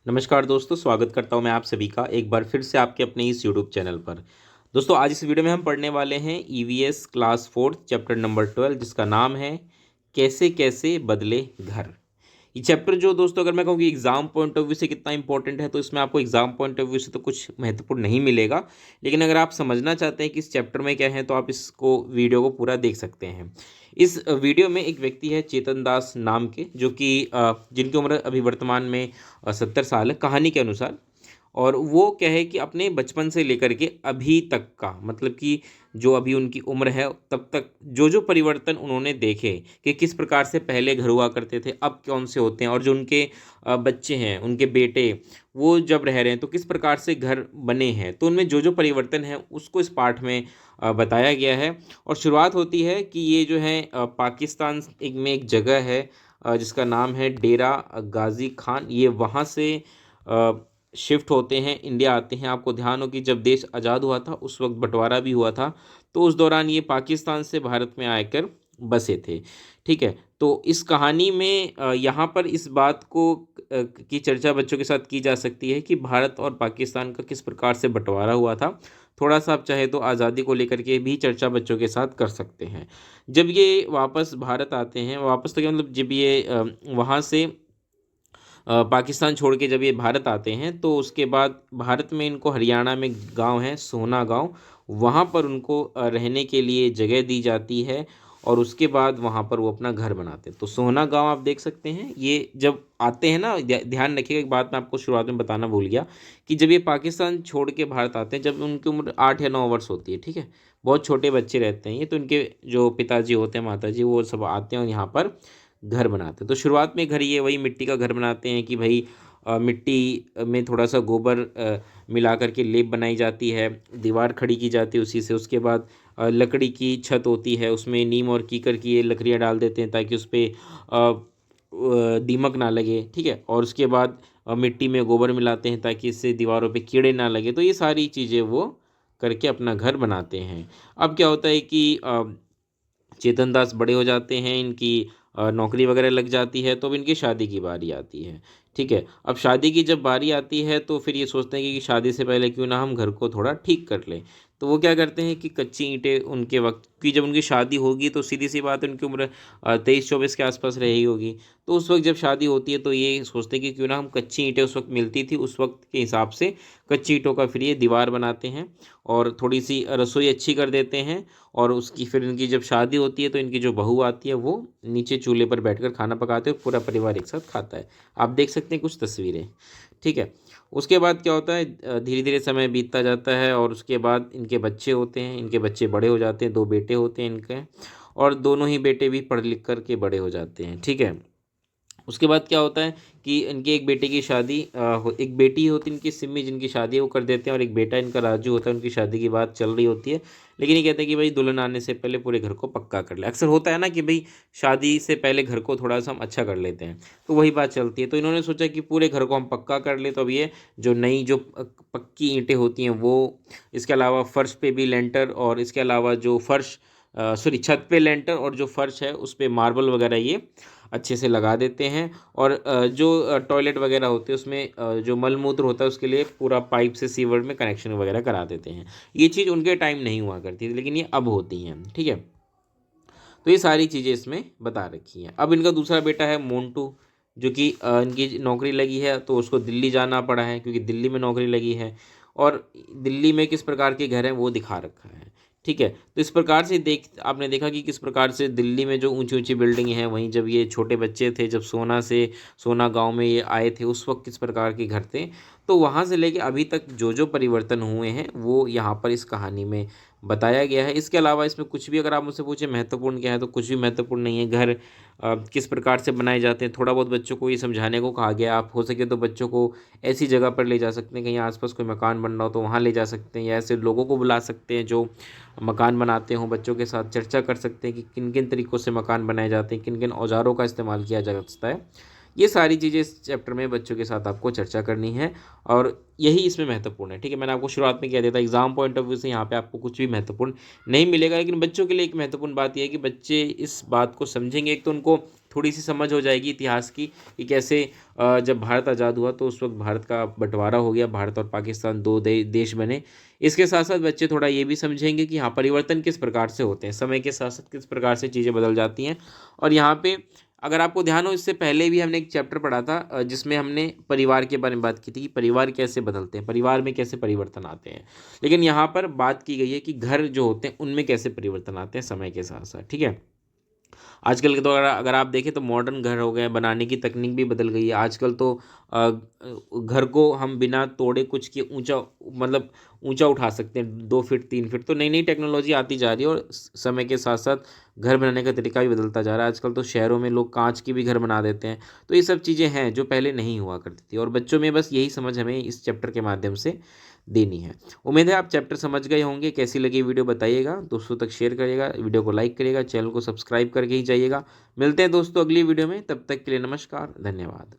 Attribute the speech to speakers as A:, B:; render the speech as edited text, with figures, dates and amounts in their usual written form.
A: नमस्कार दोस्तों, स्वागत करता हूं मैं आप सभी का एक बार फिर से आपके अपने इस यूट्यूब चैनल पर। दोस्तों, आज इस वीडियो में हम पढ़ने वाले हैं ईवीएस क्लास 4 चैप्टर नंबर 12, जिसका नाम है कैसे कैसे बदले घर। ये चैप्टर जो दोस्तों, अगर मैं कहूँ कि एग्जाम पॉइंट ऑफ व्यू से कितना इंपॉर्टेंट है, तो इसमें आपको एग्जाम पॉइंट ऑफ व्यू से तो कुछ महत्वपूर्ण नहीं मिलेगा। लेकिन अगर आप समझना चाहते हैं कि इस चैप्टर में क्या है, तो आप इसको वीडियो को पूरा देख सकते हैं। इस वीडियो में एक व्यक्ति है चेतन दास नाम के, जो कि जिनकी उम्र अभी वर्तमान में 70 साल है कहानी के अनुसार। और वो क्या है कि अपने बचपन से लेकर के अभी तक का, मतलब कि जो अभी उनकी उम्र है तब तक जो जो परिवर्तन उन्होंने देखे कि किस प्रकार से पहले घर हुआ करते थे, अब कौन से होते हैं, और जो उनके बच्चे हैं, उनके बेटे, वो जब रह रहे हैं तो किस प्रकार से घर बने हैं, तो उनमें जो जो परिवर्तन है उसको इस पाठ में बताया गया है। और शुरुआत होती है कि ये जो है पाकिस्तान में एक जगह है जिसका नाम है डेरा गाजी खान। ये वहाँ से शिफ्ट होते हैं, इंडिया आते हैं। आपको ध्यान हो कि जब देश आज़ाद हुआ था उस वक्त बंटवारा भी हुआ था, तो उस दौरान ये पाकिस्तान से भारत में आकर बसे थे। ठीक है, तो इस कहानी में यहाँ पर इस बात को की चर्चा बच्चों के साथ की जा सकती है कि भारत और पाकिस्तान का किस प्रकार से बंटवारा हुआ था। थोड़ा सा आप चाहे तो आज़ादी को लेकर के भी चर्चा बच्चों के साथ कर सकते हैं। जब ये वापस भारत आते हैं, वापस तो क्या मतलब, जब ये वहाँ से पाकिस्तान छोड़ के जब ये भारत आते हैं, तो उसके बाद भारत में इनको हरियाणा में गांव है सोहना गांव, वहाँ पर उनको रहने के लिए जगह दी जाती है। और उसके बाद वहाँ पर वो अपना घर बनाते हैं। तो सोहना गांव आप देख सकते हैं। ये जब आते हैं ना, ध्यान रखिएगा, एक बात मैं आपको शुरुआत में बताना भूल गया कि जब ये पाकिस्तान छोड़ के भारत आते हैं, जब उनकी उम्र 8 या 9 वर्ष होती है, ठीक है, बहुत छोटे बच्चे रहते हैं ये, तो इनके जो पिताजी होते हैं, माताजी, वो सब आते हैं और यहाँ पर घर बनाते हैं। तो शुरुआत में घर ये वही मिट्टी का घर बनाते हैं कि भाई मिट्टी में थोड़ा सा गोबर मिला करके लेप बनाई जाती है, दीवार खड़ी की जाती है उसी से। उसके बाद लकड़ी की छत होती है, उसमें नीम और कीकर की ये लकड़ियाँ डाल देते हैं ताकि उस पर दीमक ना लगे। ठीक है, और उसके बाद मिट्टी में गोबर मिलाते हैं ताकि इससे दीवारों पे कीड़े ना लगे। तो ये सारी चीज़ें वो करके अपना घर बनाते हैं। अब क्या होता है कि चेतन दास बड़े हो जाते हैं, इनकी नौकरी वगैरह लग जाती है, तो अब इनकी शादी की बारी आती है। ठीक है, अब शादी की जब बारी आती है तो फिर ये सोचते हैं कि शादी से पहले क्यों ना हम घर को थोड़ा ठीक कर लें। तो वो क्या करते हैं कि कच्ची ईंटें, उनके वक्त की जब उनकी शादी होगी तो सीधी सी बात है, उनकी उम्र 23-24 के आसपास रही होगी। तो उस वक्त जब शादी होती है तो ये सोचते हैं कि क्यों ना हम कच्ची ईंटें, उस वक्त मिलती थी, उस वक्त के हिसाब से कच्ची ईंटों का फिर ये दीवार बनाते हैं और थोड़ी सी रसोई अच्छी कर देते हैं। और उसकी फिर इनकी जब शादी होती है तो इनकी जो बहू आती है वो नीचे चूल्हे पर बैठकर खाना पकाते हैं, पूरा परिवार एक साथ खाता है। आप देख सकते हैं कुछ तस्वीरें। ठीक है, उसके बाद क्या होता है, धीरे धीरे समय बीतता जाता है और उसके बाद इनके बच्चे होते हैं, इनके बच्चे बड़े हो जाते हैं, 2 बेटे होते हैं इनके, और दोनों ही बेटे भी पढ़ लिख कर के बड़े हो जाते हैं। ठीक है, उसके बाद क्या होता है कि इनके एक बेटे की शादी एक बेटी होती है इनकी सिमी, जिनकी शादी वो कर देते हैं, और एक बेटा इनका राजू होता है, उनकी शादी की बात चल रही होती है। लेकिन ये कहते हैं कि भाई दुल्हन आने से पहले पूरे घर को पक्का कर ले। अक्सर होता है ना कि भाई शादी से पहले घर को थोड़ा सा हम अच्छा कर लेते हैं, तो वही बात चलती है। तो इन्होंने सोचा कि पूरे घर को हम पक्का कर ले, तो अब ये जो नई जो पक्की ईंटें होती हैं वो, इसके अलावा फर्श पे भी लेंटर, और इसके अलावा जो फर्श सॉरी छत पे लेंटर, और जो फर्श है उस पे मार्बल वगैरह ये अच्छे से लगा देते हैं। और जो टॉयलेट वगैरह होते हैं उसमें जो मलमूत्र होता है उसके लिए पूरा पाइप से सीवर में कनेक्शन वगैरह करा देते हैं। ये चीज़ उनके टाइम नहीं हुआ करती थी, लेकिन ये अब होती हैं। ठीक है, तो ये सारी चीज़ें इसमें बता रखी हैं। अब इनका दूसरा बेटा है मोन्टू, जो कि इनकी नौकरी लगी है तो उसको दिल्ली जाना पड़ा है, क्योंकि दिल्ली में नौकरी लगी है। और दिल्ली में किस प्रकार के घर हैं वो दिखा रखा है। ठीक है, तो इस प्रकार से आपने देखा कि किस प्रकार से दिल्ली में जो ऊंची ऊंची बिल्डिंग हैं, वहीं जब ये छोटे बच्चे थे, जब सोना गांव में ये आए थे, उस वक्त किस प्रकार के घर थे। तो वहाँ से लेके अभी तक जो जो परिवर्तन हुए हैं वो यहाँ पर इस कहानी में बताया गया है। इसके अलावा इसमें कुछ भी, अगर आप मुझसे पूछे महत्वपूर्ण क्या है, तो कुछ भी महत्वपूर्ण नहीं है। घर किस प्रकार से बनाए जाते हैं थोड़ा बहुत बच्चों को ये समझाने को कहा गया। आप हो सके तो बच्चों को ऐसी जगह पर ले जा सकते हैं, कहीं आसपास कोई मकान बन रहा हो तो वहाँ ले जा सकते हैं, या ऐसे लोगों को बुला सकते हैं जो मकान बनाते हों, बच्चों के साथ चर्चा कर सकते हैं कि किन किन तरीक़ों से मकान बनाए जाते हैं, किन किन औज़ारों का इस्तेमाल किया जा सकता है। ये सारी चीज़ें इस चैप्टर में बच्चों के साथ आपको चर्चा करनी है, और यही इसमें महत्वपूर्ण है। ठीक है, मैंने आपको शुरुआत में कह दिया था एग्जाम पॉइंट ऑफ व्यू से यहाँ पे आपको कुछ भी महत्वपूर्ण नहीं मिलेगा, लेकिन बच्चों के लिए एक महत्वपूर्ण बात यह है कि बच्चे इस बात को समझेंगे। एक तो उनको थोड़ी सी समझ हो जाएगी इतिहास की कि कैसे जब भारत आज़ाद हुआ तो उस वक्त भारत का बंटवारा हो गया, भारत और पाकिस्तान दो देश बने। इसके साथ साथ बच्चे थोड़ा ये भी समझेंगे कि हाँ परिवर्तन किस प्रकार से होते हैं, समय के साथ साथ किस प्रकार से चीज़ें बदल जाती हैं। और यहाँ पे अगर आपको ध्यान हो, इससे पहले भी हमने एक चैप्टर पढ़ा था जिसमें हमने परिवार के बारे में बात की थी कि परिवार कैसे बदलते हैं, परिवार में कैसे परिवर्तन आते हैं। लेकिन यहाँ पर बात की गई है कि घर जो होते हैं उनमें कैसे परिवर्तन आते हैं समय के साथ साथ। ठीक है, आजकल के तो अगर आप देखें तो मॉडर्न घर हो गए, बनाने की तकनीक भी बदल गई है। आजकल तो घर को हम बिना तोड़े कुछ के ऊंचा, मतलब ऊंचा उठा सकते हैं, 2 फीट 3 फीट। तो नई नई टेक्नोलॉजी आती जा रही है और समय के साथ साथ घर बनाने का तरीका भी बदलता जा रहा है। आजकल तो शहरों में लोग कांच की भी घर बना देते हैं। तो ये सब चीज़ें हैं जो पहले नहीं हुआ करती थी, और बच्चों में बस यही समझ हमें इस चैप्टर के माध्यम से देनी है। उम्मीद है आप चैप्टर समझ गए होंगे। कैसी लगी वीडियो बताइएगा, दोस्तों तक शेयर करिएगा, वीडियो को लाइक करिएगा, चैनल को सब्सक्राइब करके ही जाइएगा। मिलते हैं दोस्तों अगली वीडियो में, तब तक के लिए नमस्कार, धन्यवाद।